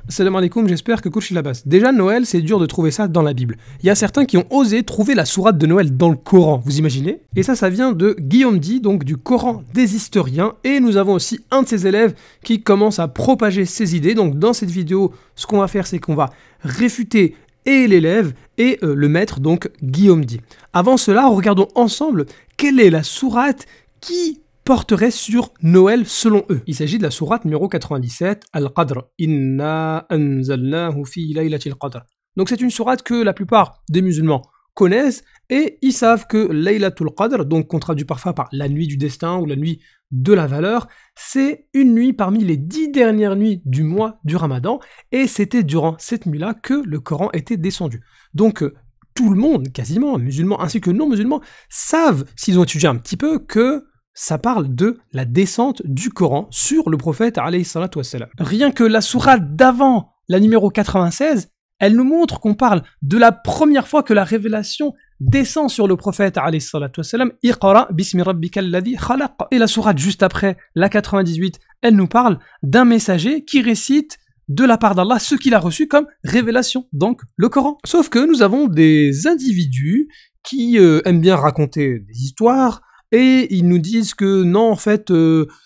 Salam alaikum, j'espère que Coach Labas. Déjà, Noël, c'est dur de trouver ça dans la Bible. Il y a certains qui ont osé trouver la sourate de Noël dans le Coran, vous imaginez? Et ça vient de Guillaume Di, donc du Coran des historiens. Et nous avons aussi un de ses élèves qui commence à propager ses idées. Donc dans cette vidéo, ce qu'on va faire, c'est qu'on va réfuter et l'élève et le maître, donc Guillaume Di. Avant cela, regardons ensemble quelle est la sourate qui porterait sur Noël selon eux. Il s'agit de la sourate numéro 97, Al-Qadr. Inna anzalnahu fi laylatil qadr. Donc c'est une sourate que la plupart des musulmans connaissent et ils savent que Laylatul Qadr, donc qu'on traduit parfois par la nuit du destin ou la nuit de la valeur, c'est une nuit parmi les 10 dernières nuits du mois du Ramadan et c'était durant cette nuit-là que le Coran était descendu. Donc tout le monde, quasiment, musulmans ainsi que non-musulmans, savent, s'ils ont étudié un petit peu, que ça parle de la descente du Coran sur le prophète alayhi salatu wassalam. Rien que la sourate d'avant, la numéro 96, elle nous montre qu'on parle de la première fois que la révélation descend sur le prophète alayhi salatu wassalam, Iqra bismi rabbikal ladhi khalaq. Et la sourate juste après, la 98, elle nous parle d'un messager qui récite de la part d'Allah ce qu'il a reçu comme révélation, donc le Coran. Sauf que nous avons des individus qui aiment bien raconter des histoires, et ils nous disent que non, en fait,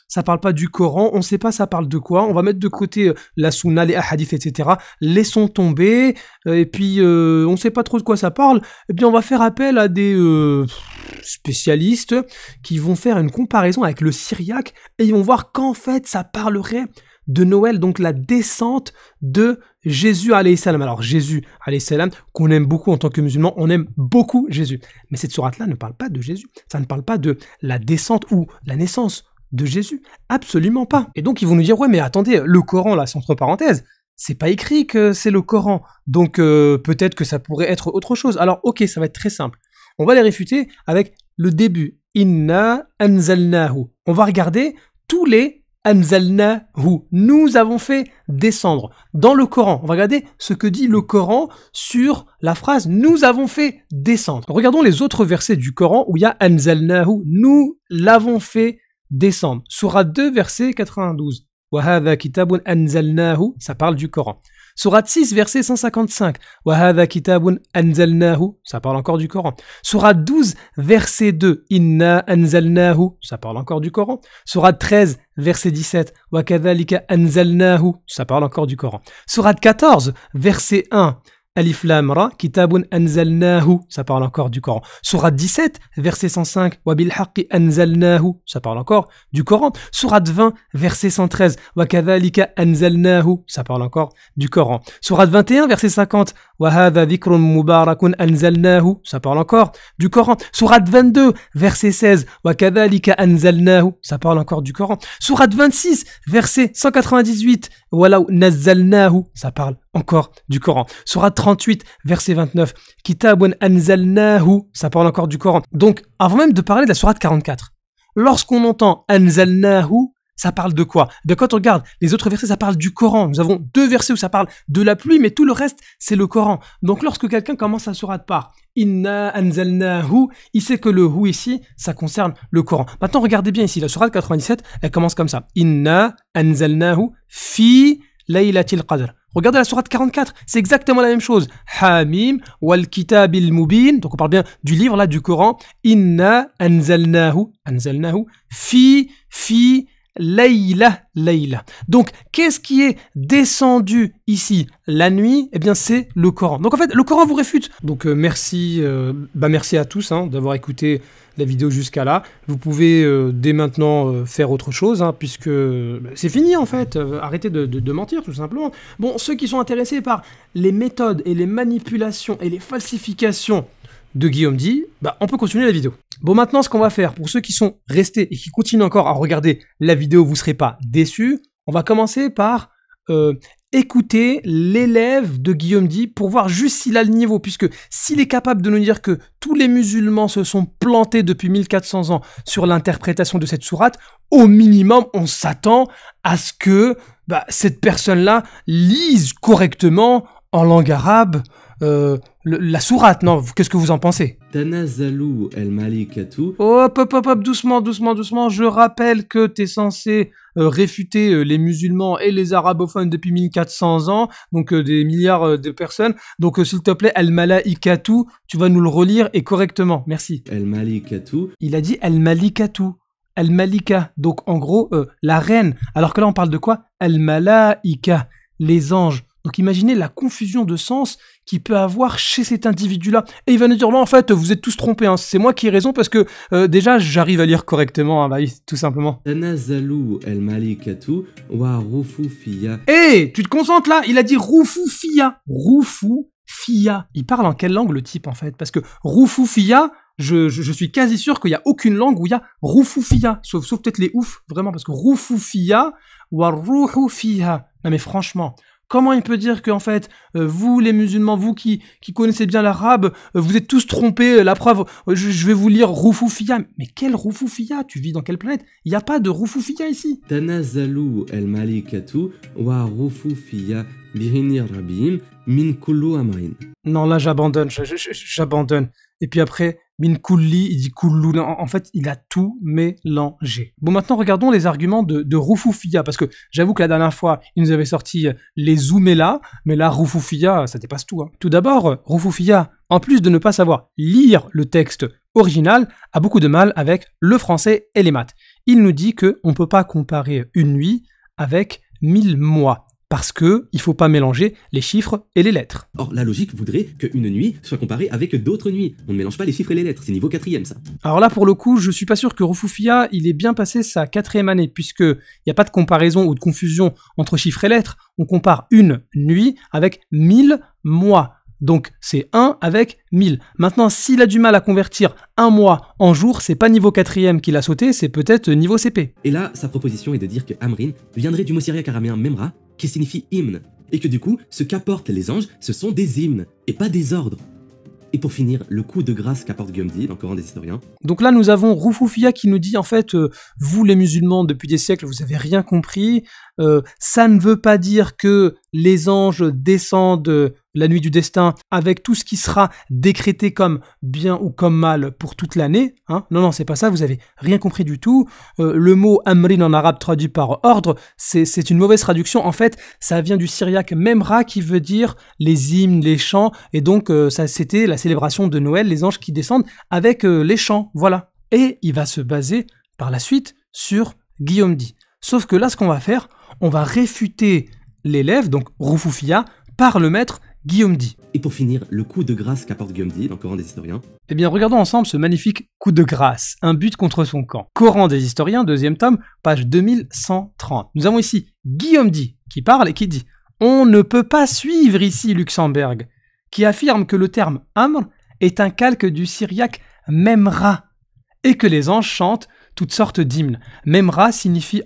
ça parle pas du Coran, on sait pas ça parle de quoi, on va mettre de côté la sunna, les hadiths, etc. Laissons tomber, et puis on sait pas trop de quoi ça parle, et bien on va faire appel à des spécialistes qui vont faire une comparaison avec le syriaque, et ils vont voir qu'en fait ça parlerait de Noël, donc la descente de Jésus alayhi salam. Alors Jésus alayhi salam, qu'on aime beaucoup en tant que musulman, on aime beaucoup Jésus. Mais cette sourate-là ne parle pas de Jésus. Ça ne parle pas de la descente ou la naissance de Jésus. Absolument pas. Et donc ils vont nous dire, ouais mais attendez, le Coran là, c'est entre parenthèses, c'est pas écrit que c'est le Coran. Donc peut-être que ça pourrait être autre chose. Alors ok, ça va être très simple. On va les réfuter avec le début. Inna anzalnahu. On va regarder tous les anzalnahu, nous avons fait descendre. Dans le Coran, on va regarder ce que dit le Coran sur la phrase nous avons fait descendre. Regardons les autres versets du Coran où il y a anzalnahu, nous l'avons fait descendre. Sourate 2, verset 92. Wa hadha kitabun anzalnahu, ça parle du Coran. Sourate 6, verset 155. Wa hadha kitabun anzalnahu, ça parle encore du Coran. Sourate 12, verset 2. Inna anzalnahu, ça parle encore du Coran. Sourate 13, verset 17. Wa kadhalika anzalnahu, ça parle encore du Coran. Sourate 14, verset 1. Alif Lam Ra, kitabun anzalnahu, ça parle encore du Coran. Sourate 17, verset 105, wa bil haqqi anzalnahu, ça parle encore du Coran. Sourate 20, verset 113, wa kadhalika anzalnahu, ça parle encore du Coran. Sourate 21, verset 50, wa hadha dhikrun mubarakun anzalnahu, ça parle encore du Coran. Sourate 22, verset 16, wa kadhalika anzalnahu, ça parle encore du Coran. Sourate 26, verset 198, walau nazzalnahu, ça parle encore du Coran. Sourate 38, verset 29, Kitabun anzalnahu, ça parle encore du Coran. Donc, avant même de parler de la sourate 44, lorsqu'on entend anzalnahu, ça parle de quoi? De quand on regarde les autres versets, ça parle du Coran. Nous avons 2 versets où ça parle de la pluie, mais tout le reste, c'est le Coran. Donc, lorsque quelqu'un commence sa sourate par Inna anzalnahu, il sait que le hu ici, ça concerne le Coran. Maintenant, regardez bien ici, la sourate 97, elle commence comme ça. Inna anzalnahu fi laylatil qadr. Regardez la sourate 44, c'est exactement la même chose. Hamim wal kitabil mubin, donc on parle bien du livre là, du Coran. Inna anzalnahu fi layla. Donc, qu'est-ce qui est descendu ici la nuit? Eh bien, c'est le Coran. Donc, en fait, le Coran vous réfute. Donc, merci à tous d'avoir écouté la vidéo jusqu'à là. Vous pouvez dès maintenant faire autre chose, puisque c'est fini, en fait. Arrêtez de mentir, tout simplement. Bon, ceux qui sont intéressés par les méthodes et les manipulations et les falsifications de Guillaume Di, on peut continuer la vidéo. Bon, maintenant, ce qu'on va faire, pour ceux qui sont restés et qui continuent encore à regarder la vidéo, vous ne serez pas déçus. On va commencer par écouter l'élève de Guillaume Di pour voir juste s'il a le niveau, puisque s'il est capable de nous dire que tous les musulmans se sont plantés depuis 1400 ans sur l'interprétation de cette sourate, au minimum, on s'attend à ce que cette personne-là lise correctement en langue arabe la sourate, non? Qu'est-ce que vous en pensez? Tanazzalu al-malikatu. Hop, doucement. Je rappelle que t'es censé réfuter les musulmans et les arabophones depuis 1400 ans, donc des milliards de personnes. Donc s'il te plaît, al-malaikatu, tu vas nous le relire et correctement. Merci. Al-Malikatu. Il a dit al-malikatu. Al-Malika, donc en gros, la reine. Alors que là, on parle de quoi? Al-Malaika, les anges. Donc imaginez la confusion de sens qu'il peut avoir chez cet individu-là. Et il va nous dire, non, en fait, vous êtes tous trompés, hein. C'est moi qui ai raison parce que déjà, j'arrive à lire correctement, hein, bah oui, tout simplement. Tanazalu al-Malikatu wa Rufufiya. Hé, tu te concentres là? Il a dit Rufufiya. Rufufiya. Il parle en quelle langue le type en fait? Parce que Rufufiya, je suis quasi sûr qu'il n'y a aucune langue où il y a Rufufiya, sauf peut-être les ouf, vraiment, parce que Rufufiya wa Ruhufiya. Non mais franchement, comment il peut dire que en fait, vous les musulmans, vous qui connaissez bien l'arabe, vous êtes tous trompés, la preuve, je vais vous lire Rufufiya. Mais quel Rufufiya? Tu vis dans quelle planète? Il n'y a pas de Rufufiya ici. Tanazalu al-Malikatu wa Rufufiya bihinir rabim min kullu amrin. Non, là j'abandonne, j'abandonne. Et puis après, min kulli, il dit kullu. Non, en fait, il a tout mélangé. Bon, maintenant, regardons les arguments de Rufufiya, parce que j'avoue que la dernière fois, il nous avait sorti les Zoumela, mais là, Rufufiya, ça dépasse tout, hein. Tout d'abord, Rufufiya, en plus de ne pas savoir lire le texte original, a beaucoup de mal avec le français et les maths. Il nous dit qu'on ne peut pas comparer une nuit avec 1000 mois. Parce que il faut pas mélanger les chiffres et les lettres. Or, la logique voudrait qu'une nuit soit comparée avec d'autres nuits. On ne mélange pas les chiffres et les lettres, c'est niveau 4e ça. Alors là, pour le coup, je suis pas sûr que Rufufiya, il ait bien passé sa 4e année, puisque il n'y a pas de comparaison ou de confusion entre chiffres et lettres. On compare une nuit avec 1000 mois. Donc c'est 1 avec 1000. Maintenant, s'il a du mal à convertir un mois en jour, c'est pas niveau 4e qu'il a sauté, c'est peut-être niveau CP. Et là, sa proposition est de dire que Amrin viendrait du mot syriaque araméen Memra, qui signifie hymne, et que du coup, ce qu'apportent les anges, ce sont des hymnes, et pas des ordres. Et pour finir, le coup de grâce qu'apporte Guillaume dans le Coran des historiens. Donc là, nous avons Rufufiya qui nous dit, en fait, vous les musulmans, depuis des siècles, vous avez rien compris, ça ne veut pas dire que les anges descendent la nuit du destin avec tout ce qui sera décrété comme bien ou comme mal pour toute l'année, hein. Non, c'est pas ça, vous avez rien compris du tout. Le mot amrin en arabe traduit par ordre, c'est une mauvaise traduction. En fait, ça vient du syriaque memra qui veut dire les hymnes, les chants, et donc ça c'était la célébration de Noël, les anges qui descendent avec les chants, voilà. Et il va se baser par la suite sur Guillaume Di. Sauf que là, ce qu'on va faire, on va réfuter l'élève, donc Rufufiya, par le maître Guillaume Di. Et pour finir, le coup de grâce qu'apporte Guillaume dans le Coran des historiens. Eh bien, regardons ensemble ce magnifique coup de grâce, un but contre son camp. Coran des historiens, 2e tome, page 2130. Nous avons ici Guillaume Di qui parle et qui dit « On ne peut pas suivre ici Luxembourg, qui affirme que le terme Amr est un calque du syriaque Memra, et que les anges chantent toutes sortes d'hymnes. Memra signifie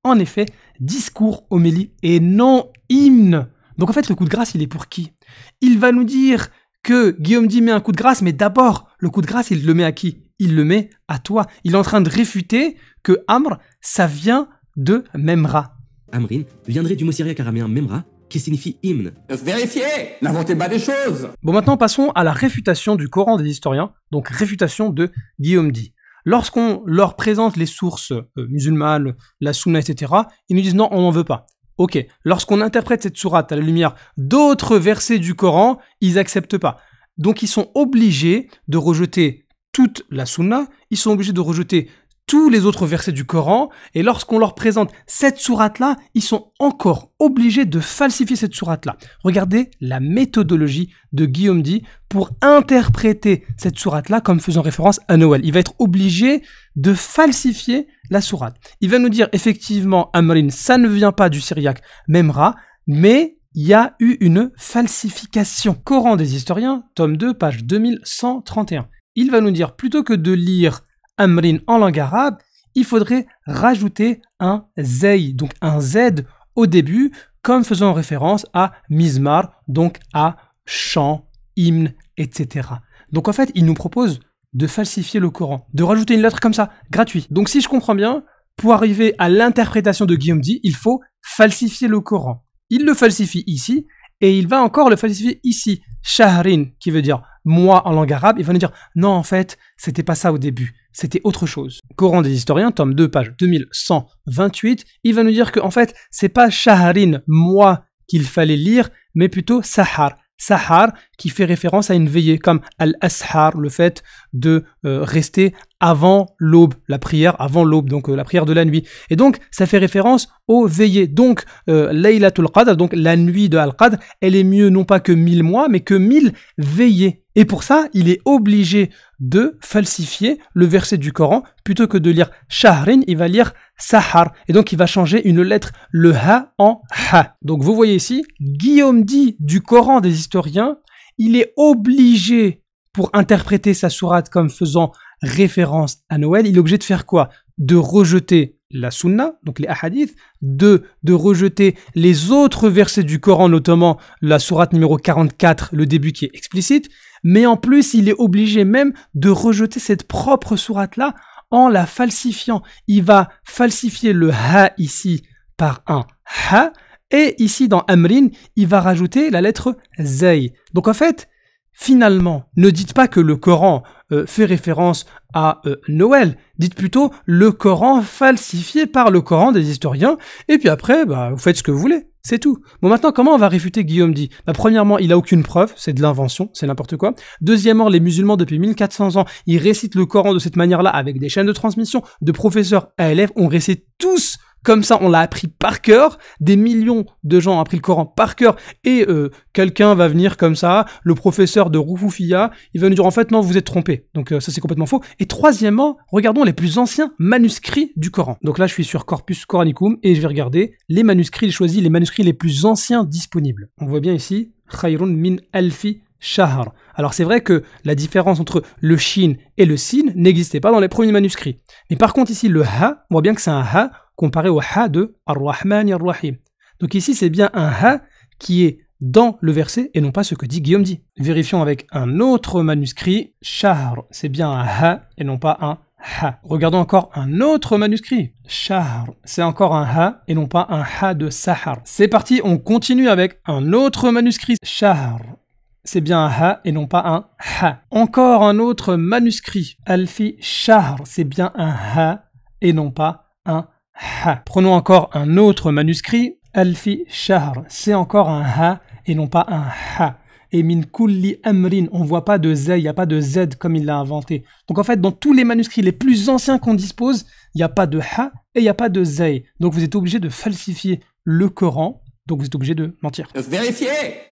en effet discours, homélie et non hymne. » Donc en fait, le coup de grâce, il est pour qui? Il va nous dire que Guillaume Di met un coup de grâce, mais d'abord, le coup de grâce, il le met à qui? Il le met à toi. Il est en train de réfuter que Amr, ça vient de Memra. Amrin viendrait du mot syriaque araméen Memra, qui signifie hymne. Vérifiez, n'inventez pas des choses. Bon, maintenant, passons à la réfutation du Coran des historiens, donc réfutation de Guillaume Di. Lorsqu'on leur présente les sources musulmanes, la Sunna, etc., ils nous disent non, on n'en veut pas. Ok, lorsqu'on interprète cette sourate à la lumière d'autres versets du Coran, ils acceptent pas. Donc ils sont obligés de rejeter toute la Sunna, ils sont obligés de rejeter tous les autres versets du Coran, et lorsqu'on leur présente cette sourate-là, ils sont encore obligés de falsifier cette sourate-là. Regardez la méthodologie de Guillaume Di pour interpréter cette sourate-là comme faisant référence à Noël. Il va être obligé de falsifier la sourate. Il va nous dire effectivement, Amrin, ça ne vient pas du syriaque Memra, mais il y a eu une falsification. Coran des historiens, tome 2, page 2131. Il va nous dire, plutôt que de lire Amrin en langue arabe, il faudrait rajouter un zay, donc un z au début, comme faisant référence à mizmar, donc à chant, hymne, etc. Donc en fait, il nous propose de falsifier le Coran, de rajouter une lettre comme ça, gratuit. Donc si je comprends bien, pour arriver à l'interprétation de Guillaume Di, il faut falsifier le Coran. Il le falsifie ici, et il va encore le falsifier ici. Shahrin, qui veut dire moi en langue arabe, il va nous dire non, en fait, c'était pas ça au début, c'était autre chose. Coran des historiens, tome 2, page 2128, il va nous dire que en fait, c'est pas Shahrin, moi, qu'il fallait lire, mais plutôt Sahar. Sahar, qui fait référence à une veillée, comme Al-Ashar, le fait de rester avant l'aube, la prière avant l'aube, donc la prière de la nuit. Et donc, ça fait référence aux veillées. Donc, Laylatul Qadr, donc la nuit de Al-Qadr, elle est mieux non pas que 1000 mois, mais que 1000 veillées. Et pour ça, il est obligé de falsifier le verset du Coran. Plutôt que de lire Shahrin, il va lire Sahar. Et donc, il va changer une lettre, le Ha, en Ha. Donc, vous voyez ici, Guillaume dit du Coran des historiens, il est obligé, pour interpréter sa sourate comme faisant référence à Noël, il est obligé de faire quoi? De rejeter la sunna, donc les hadiths, de rejeter les autres versets du Coran, notamment la sourate numéro 44, le début qui est explicite, mais en plus, il est obligé même de rejeter cette propre sourate-là en la falsifiant. Il va falsifier le Ha ici par un Ha, et ici dans Amrin, il va rajouter la lettre Zay. Donc en fait, finalement, ne dites pas que le Coran fait référence à Noël, dites plutôt le Coran falsifié par le Coran des historiens, et puis après, vous faites ce que vous voulez, c'est tout. Bon, maintenant, comment on va réfuter Guillaume dit? Premièrement, il n'a aucune preuve, c'est de l'invention, c'est n'importe quoi. Deuxièmement, les musulmans, depuis 1400 ans, ils récitent le Coran de cette manière-là, avec des chaînes de transmission, de professeurs à élèves, on récite tous comme ça, on l'a appris par cœur, des millions de gens ont appris le Coran par cœur, et quelqu'un va venir comme ça, le professeur de Roufoufia, il va nous dire en fait non, vous êtes trompé. Donc ça c'est complètement faux. Et troisièmement, regardons les plus anciens manuscrits du Coran. Donc là je suis sur Corpus Coranicum et je vais regarder les manuscrits, j'ai choisi les manuscrits les plus anciens disponibles. On voit bien ici, Khayrun min alfi Shahr. Alors c'est vrai que la différence entre le Shin et le Sin n'existait pas dans les premiers manuscrits. Mais par contre ici le Ha, on voit bien que c'est un Ha comparé au Ha de Ar-Rahman Ar-Rahim. Donc ici c'est bien un Ha qui est dans le verset et non pas ce que dit Guillaume dit. Vérifions avec un autre manuscrit, Shahr, c'est bien un Ha et non pas un Ha. Regardons encore un autre manuscrit, Shahr, c'est encore un Ha et non pas un Ha de Sahar. C'est parti, on continue avec un autre manuscrit, Shahr. C'est bien un Ha et non pas un Ha. Encore un autre manuscrit, Alfi Shahr, c'est bien un Ha et non pas un Ha. Prenons encore un autre manuscrit, Alfi Shahr, c'est encore un Ha et non pas un Ha. Et min kulli amrin, on voit pas de Z, il n'y a pas de Z comme il l'a inventé. Donc en fait, dans tous les manuscrits les plus anciens qu'on dispose, il n'y a pas de Ha et il n'y a pas de Z. Donc vous êtes obligé de falsifier le Coran, donc vous êtes obligé de mentir. Vérifiez!